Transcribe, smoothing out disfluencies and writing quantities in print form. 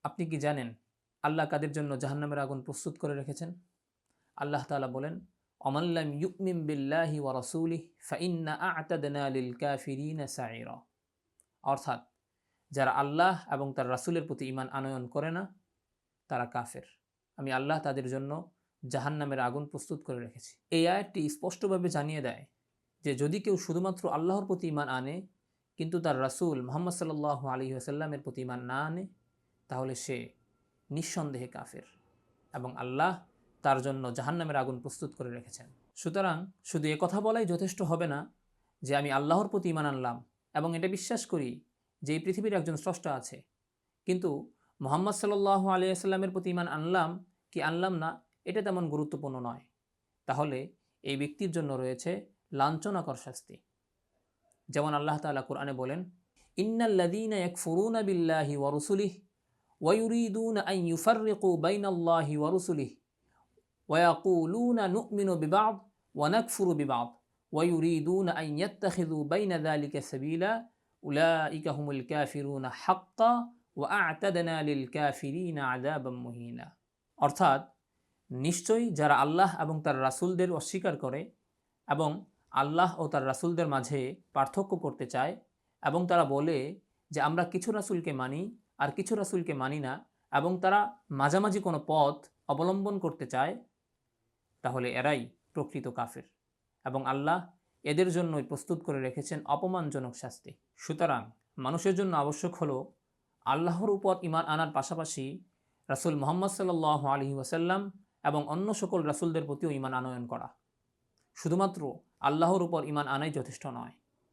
আপনি কি জানেন আল্লাহ কাদের জন্য জাহান্নামের আগুন প্রস্তুত করে রেখেছেন? আল্লাহ তাআলা বলেন, অমাল্লাম ইউমিন বিল্লাহি ওয়া রাসূলিহি ফাইন্না আ'তাদনা লিল কাফিরিনা সাইরা। অর্থাৎ যারা আল্লাহ এবং তার রাসূলের প্রতি ঈমান আনয়ন করে না তারা কাফের। আমি আল্লাহ তাদের জন্য জাহান্নামের আগুন প্রস্তুত করে রেখেছি। এই আয়াতটি স্পষ্টভাবে জানিয়ে দেয় যে যদি কেউ শুধুমাত্র আল্লাহর প্রতি ঈমান আনে কিন্তু তার রাসূল মুহাম্মদ সাল্লাল্লাহু আলাইহি ওয়াসাল্লামের প্রতি ঈমান না আনে তাহলে সে নিঃসন্দেহে কাফের এবং আল্লাহ তার জন্য জাহান্নামের আগুন প্রস্তুত করে রেখেছেন। সুতরাং শুধু কথা বলাই যথেষ্ট হবে না যে আমি আল্লাহর প্রতি ঈমান আনলাম এবং এটা বিশ্বাস করি যে এই পৃথিবীর একজন স্রষ্টা আছে, কিন্তু মুহাম্মদ সাল্লাল্লাহু আলাইহি ওয়াসাল্লামের প্রতি ঈমান আনলাম কি আনলাম না এটা তেমন গুরুত্বপূর্ণ নয়। তাহলে এই ব্যক্তির জন্য রয়েছে লাঞ্ছনাকর শাস্তি। যেমন আল্লাহ তাআলা কোরআনে বলেন, ইন্নাল্লাযীনা ইয়াকফুরুনা বিল্লাহি ওয়া রুসুলিহি ওয়া ইউরিদুনা আন ইউফাররিকু বাইনাল্লাহি ওয়া রুসুলিহি ওয়া ইয়াকুলুনা নু'মিনু বিবা'দ ওয়া নাকফুরু বিবা'দ ওয়া ইউরিদুনা আন ইয়াত্তাখিযু বাইনা যালিকা সাবিলা উলাইকা হুমুল কাফিরুনা হাক্কান ওয়া আ'তাদনা লিল কাফিরিনা আযাবাম মুহিনা। অর্থাৎ নিশ্চয়ই যারা আল্লাহ এবং তার রাসূলদের অস্বীকার করে এবং আল্লাহ ও তার রাসূলদের মাঝে পার্থক্য করতে চায় এবং তারা বলে যে আমরা কিছু রাসূলকে মানি আর কিছু রাসূলকে মানি না এবং তারা মাঝামাঝি কোনো পথ অবলম্বন করতে চায়, তাহলে এরাই প্রকৃত কাফের এবং আল্লাহ এদের জন্যই প্রস্তুত করে রেখেছেন অপমানজনক শাস্তি। সুতরাং মানুষের জন্য আবশ্যক হলো আল্লাহর উপর ঈমান আনার পাশাপাশি রাসূল মুহাম্মদ সাল্লাল্লাহু আলাইহি ওয়াসাল্লাম এবং অন্য সকল রাসূলদের প্রতিও ঈমান আনয়ন করা। শুধুমাত্র আল্লাহর উপর ঈমান আনাই যথেষ্ট নয়।